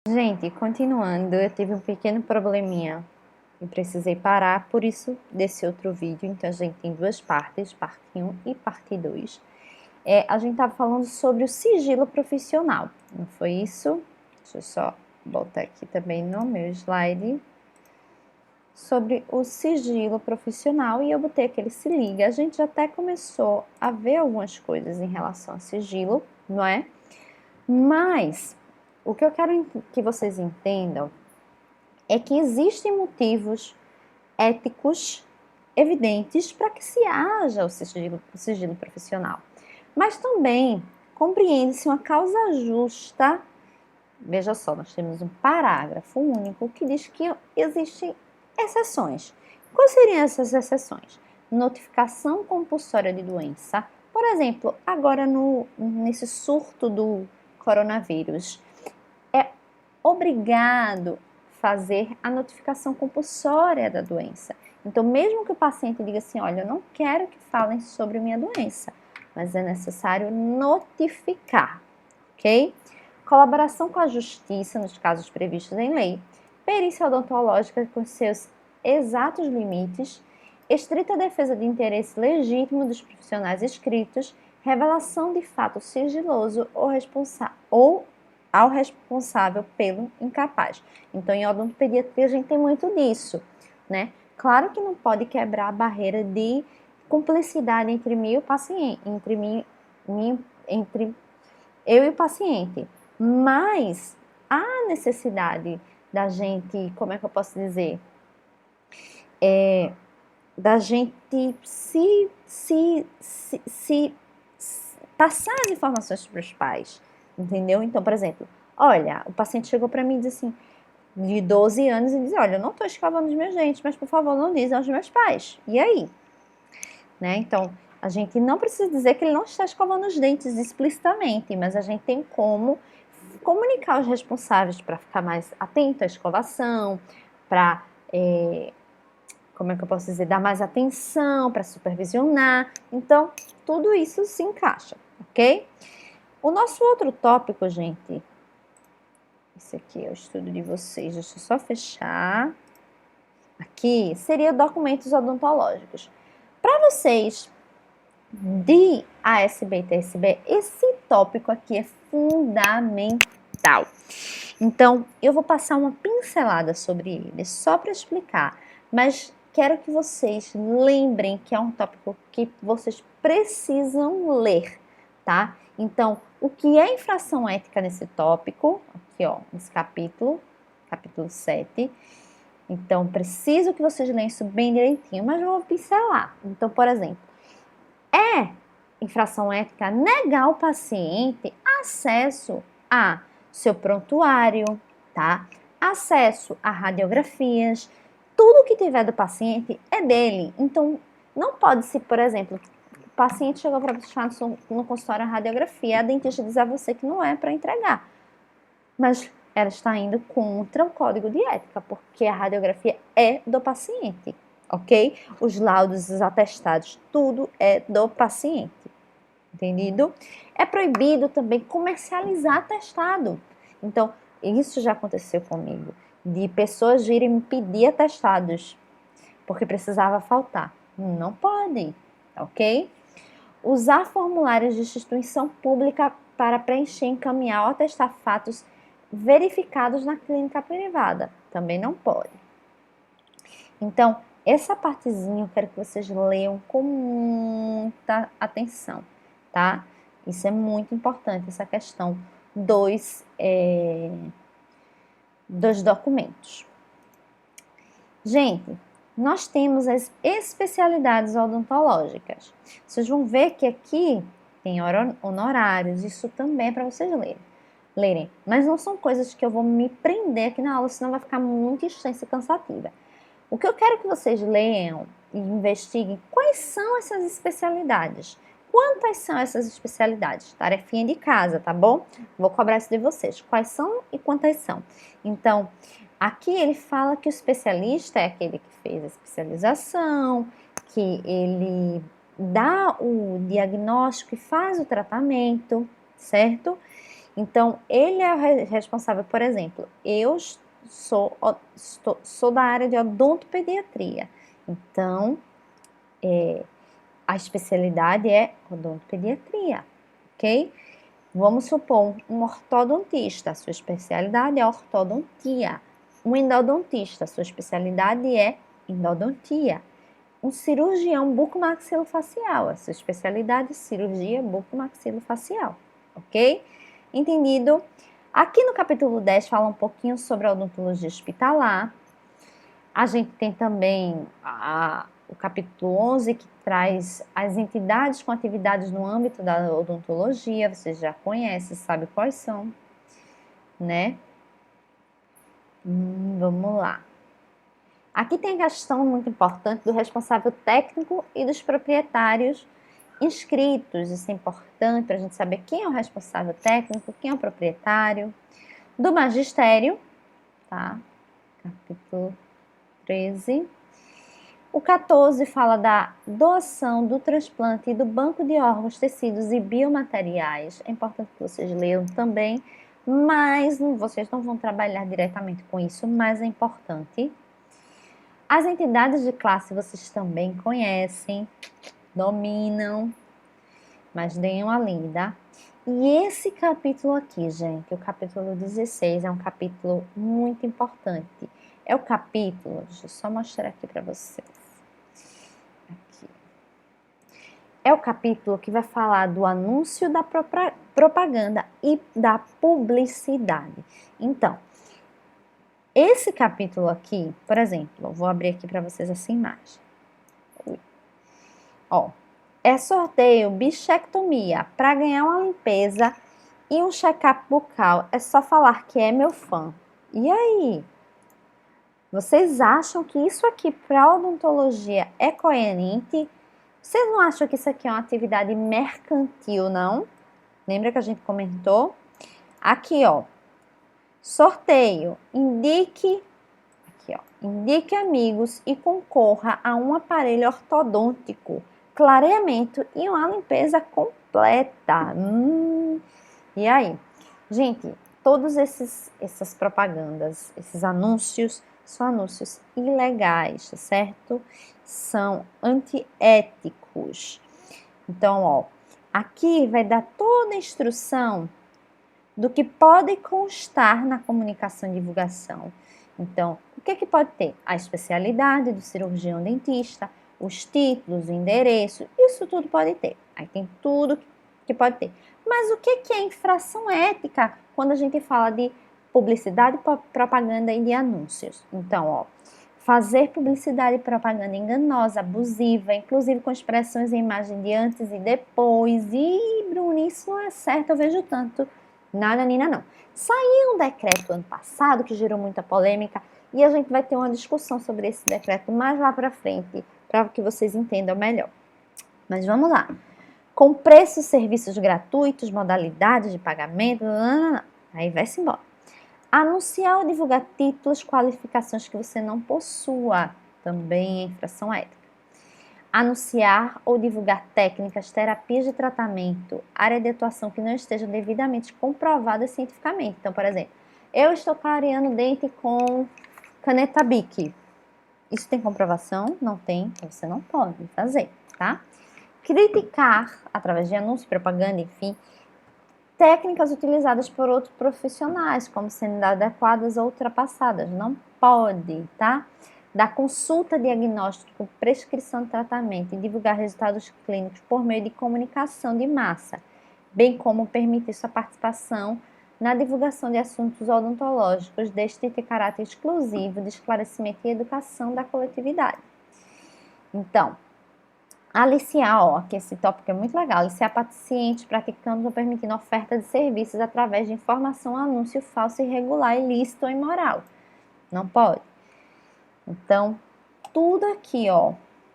Gente, continuando, eu tive um pequeno probleminha e precisei parar, por isso desse outro vídeo. Então a gente tem duas partes, parte 1 e parte 2. A gente estava falando sobre o sigilo profissional, não foi isso? Deixa eu só botar aqui também no meu slide sobre o sigilo profissional e eu botei aquele se liga. A gente já até começou a ver algumas coisas em relação a sigilo, não é? Mas o que eu quero que vocês entendam é que existem motivos éticos evidentes para que se haja o sigilo profissional. Mas também compreende-se uma causa justa. Veja só, nós temos um parágrafo único que diz que existem exceções. Quais seriam essas exceções? Notificação compulsória de doença. Por exemplo, agora nesse surto do coronavírus, é obrigado fazer a notificação compulsória da doença. Então, mesmo que o paciente diga assim, olha, eu não quero que falem sobre minha doença, mas é necessário notificar, ok? Colaboração com a justiça nos casos previstos em lei, perícia odontológica com seus exatos limites, estrita defesa de interesse legítimo dos profissionais inscritos, revelação de fato sigiloso ou ao responsável pelo incapaz. Então, em odontopediatria a gente tem muito disso, né? Claro que não pode quebrar a barreira de cumplicidade entre mim e o paciente, entre eu e o paciente, mas há necessidade da gente, como é que eu posso dizer, da gente se passar as informações para os pais, entendeu? Então, por exemplo, olha, o paciente chegou para mim e disse assim, de 12 anos, e diz, olha, eu não estou escovando os meus dentes, mas por favor não diz aos meus pais. E aí? Né? Então, a gente não precisa dizer que ele não está escovando os dentes explicitamente, mas a gente tem como comunicar os responsáveis para ficar mais atento à escovação, para, como é que eu posso dizer, dar mais atenção, para supervisionar. Então, tudo isso se encaixa, ok? O nosso outro tópico, gente, esse aqui é o estudo de vocês, deixa eu só fechar. Aqui seria documentos odontológicos. Para vocês de ASB e TSB, esse tópico aqui é fundamental. Então, eu vou passar uma pincelada sobre ele, só para explicar, mas quero que vocês lembrem que é um tópico que vocês precisam ler, tá? Então, o que é infração ética nesse tópico, aqui ó, nesse capítulo 7, então preciso que vocês leiam isso bem direitinho, mas eu vou pincelar. Então, por exemplo, é infração ética negar ao paciente acesso a seu prontuário, tá? Acesso a radiografias, tudo que tiver do paciente é dele. Então, não pode ser, por exemplo, o paciente chegou para buscar no consultório a radiografia, a dentista diz a você que não é para entregar. Mas ela está indo contra o código de ética, porque a radiografia é do paciente, ok? Os laudos, os atestados, tudo é do paciente, entendido? É proibido também comercializar atestado. Então, isso já aconteceu comigo, de pessoas virem me pedir atestados, porque precisava faltar. Não pode, ok? Usar formulários de instituição pública para preencher, encaminhar ou atestar fatos verificados na clínica privada. Também não pode. Então, essa partezinha eu quero que vocês leiam com muita atenção, tá? Isso é muito importante, essa questão dos documentos. Gente, nós temos as especialidades odontológicas. Vocês vão ver que aqui tem honorários, isso também é para vocês lerem. Mas não são coisas que eu vou me prender aqui na aula, senão vai ficar muito extensa e cansativa. O que eu quero que vocês leiam e investiguem quais são essas especialidades. Quantas são essas especialidades? Tarefinha de casa, tá bom? Vou cobrar isso de vocês. Quais são e quantas são? Então, aqui ele fala que o especialista é aquele que fez a especialização, que ele dá o diagnóstico e faz o tratamento, certo? Então, ele é o responsável, por exemplo, eu sou da área de odontopediatria. Então, a especialidade é odontopediatria, ok? Vamos supor um ortodontista, sua especialidade é ortodontia. Um endodontista, sua especialidade é endodontia. Um cirurgião bucomaxilofacial, a sua especialidade é cirurgia bucomaxilofacial, ok? Entendido? Aqui no capítulo 10 fala um pouquinho sobre a odontologia hospitalar. A gente tem também o capítulo 11, que traz as entidades com atividades no âmbito da odontologia. Vocês já conhecem, sabe quais são, né? Vamos lá. Aqui tem a questão muito importante do responsável técnico e dos proprietários inscritos. Isso é importante para a gente saber quem é o responsável técnico, quem é o proprietário. Do magistério, tá? Capítulo 13. O 14 fala da doação, do transplante e do banco de órgãos, tecidos e biomateriais. É importante que vocês leiam também, mas vocês não vão trabalhar diretamente com isso, mas é importante. As entidades de classe vocês também conhecem, dominam, mas deem uma lida. E esse capítulo aqui, gente, o capítulo 16, é um capítulo muito importante. É o capítulo, deixa eu só mostrar aqui para vocês. Aqui. É o capítulo que vai falar do anúncio da propaganda e da publicidade. Então, esse capítulo aqui, por exemplo, eu vou abrir aqui para vocês essa imagem. Ó, é sorteio bichectomia para ganhar uma limpeza e um check-up bucal. É só falar que é meu fã. E aí? Vocês acham que isso aqui para odontologia é coerente? Vocês não acham que isso aqui é uma atividade mercantil, não? Lembra que a gente comentou? Aqui, ó. Sorteio. Indique amigos e concorra a um aparelho ortodôntico, clareamento e uma limpeza completa. E aí? Gente, todas essas propagandas, esses anúncios, são anúncios ilegais, tá certo? São antiéticos. Então, ó, aqui vai dar toda a instrução do que pode constar na comunicação e divulgação. Então, o que pode ter? A especialidade do cirurgião dentista, os títulos, o endereço, isso tudo pode ter. Aí tem tudo que pode ter. Mas o que é infração ética quando a gente fala de publicidade, propaganda e de anúncios? Então, ó, fazer publicidade e propaganda enganosa, abusiva, inclusive com expressões em imagem de antes e depois. E, Bruno, isso não é certo, eu vejo tanto. Nada, Nina, não. Saiu um decreto ano passado que gerou muita polêmica e a gente vai ter uma discussão sobre esse decreto mais lá para frente, para que vocês entendam melhor. Mas vamos lá. Com preços e serviços gratuitos, modalidades de pagamento, aí vai-se embora. Anunciar ou divulgar títulos, qualificações que você não possua, também é infração ética. Anunciar ou divulgar técnicas, terapias de tratamento, área de atuação que não estejam devidamente comprovadas cientificamente. Então, por exemplo, eu estou clareando dente com caneta Bic. Isso tem comprovação? Não tem, então você não pode fazer, tá? Criticar, através de anúncios, propaganda, enfim, técnicas utilizadas por outros profissionais, como sendo adequadas ou ultrapassadas. Não pode, tá? Da consulta diagnóstico, prescrição de tratamento e divulgar resultados clínicos por meio de comunicação de massa, bem como permitir sua participação na divulgação de assuntos odontológicos, deste ter caráter exclusivo de esclarecimento e educação da coletividade. Então, aliciar, ó, que esse tópico é muito legal, aliciar pacientes praticando ou permitindo oferta de serviços através de informação, anúncio falso, irregular, ilícito ou imoral. Não pode. Então, tudo aqui, ó,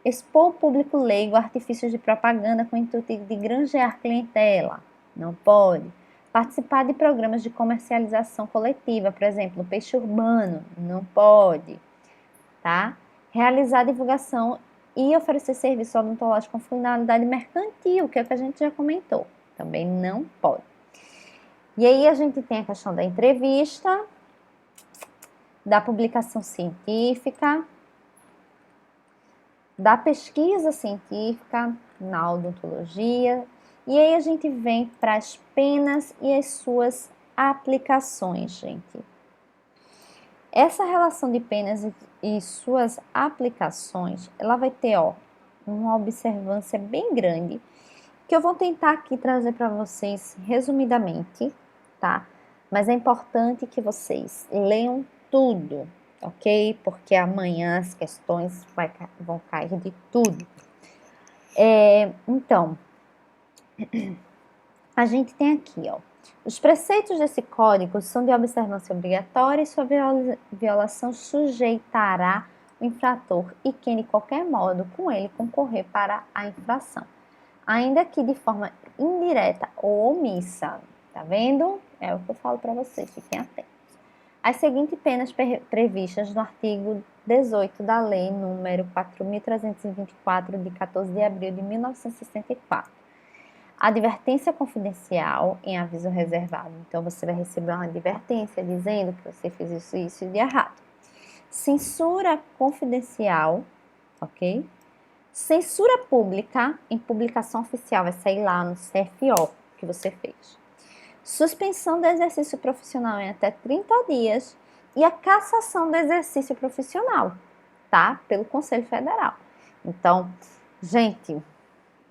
expor o público leigo a artifícios de propaganda com o intuito de granjear clientela. Não pode. Participar de programas de comercialização coletiva, por exemplo, no peixe urbano. Não pode. Tá? Realizar divulgação e oferecer serviço odontológico com finalidade mercantil, que é o que a gente já comentou. Também não pode. E aí a gente tem a questão da entrevista, da publicação científica, da pesquisa científica na odontologia, e aí a gente vem para as penas e as suas aplicações, gente. Essa relação de penas e suas aplicações, ela vai ter, uma observância bem grande, que eu vou tentar aqui trazer para vocês resumidamente, tá? Mas é importante que vocês leiam tudo, ok? Porque amanhã as questões vão cair de tudo. Então, a gente tem aqui, os preceitos desse código são de observância obrigatória e sua violação sujeitará o infrator e quem de qualquer modo com ele concorrer para a infração, ainda que de forma indireta ou omissa. Tá vendo? É o que eu falo para vocês, fiquem atentos. As seguintes penas previstas no artigo 18 da Lei número 4.324, de 14 de abril de 1964. Advertência confidencial em aviso reservado. Então, você vai receber uma advertência dizendo que você fez isso de errado. Censura confidencial, ok? Censura pública em publicação oficial, vai sair lá no CFO que você fez. Suspensão do exercício profissional em até 30 dias e a cassação do exercício profissional, tá? Pelo Conselho Federal. Então, gente,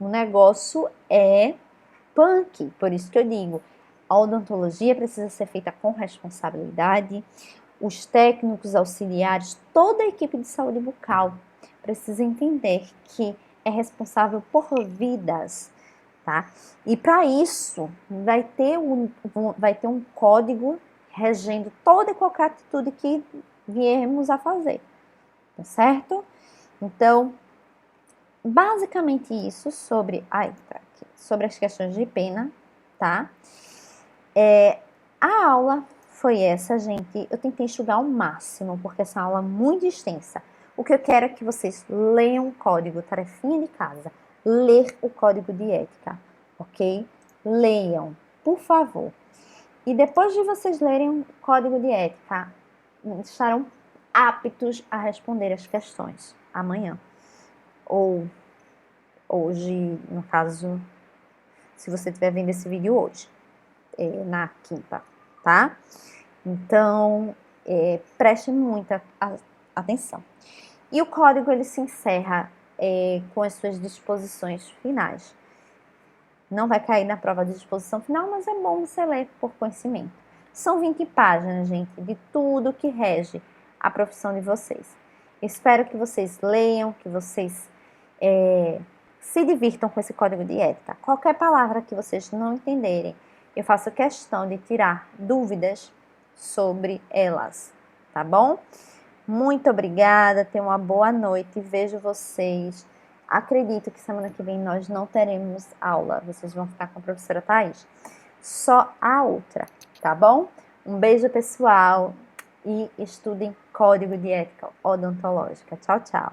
o negócio é punk, por isso que eu digo, a odontologia precisa ser feita com responsabilidade, os técnicos auxiliares, toda a equipe de saúde bucal precisa entender que é responsável por vidas, tá? E para isso vai ter um código regendo toda e qualquer atitude que viermos a fazer, tá certo? Então, basicamente isso sobre as questões de pena, tá? A aula foi essa, gente. Eu tentei enxugar ao máximo, porque essa aula é muito extensa. O que eu quero é que vocês leiam o código, tarefinha de casa. Ler o código de ética, ok? Leiam, por favor. E depois de vocês lerem o código de ética, estarão aptos a responder as questões amanhã. Ou hoje, no caso, se você estiver vendo esse vídeo hoje, na quinta, tá? Então, preste muita atenção. E o código, ele se encerra com as suas disposições finais. Não vai cair na prova de disposição final, mas é bom você ler por conhecimento. São 20 páginas, gente, de tudo que rege a profissão de vocês. Espero que vocês leiam, que vocês se divirtam com esse código de ética. Qualquer palavra que vocês não entenderem, eu faço questão de tirar dúvidas sobre elas, tá bom? Muito obrigada, tenham uma boa noite, vejo vocês. Acredito que semana que vem nós não teremos aula, vocês vão ficar com a professora Thaís. Só a outra, tá bom? Um beijo, pessoal, e estudem código de ética odontológica. Tchau, tchau.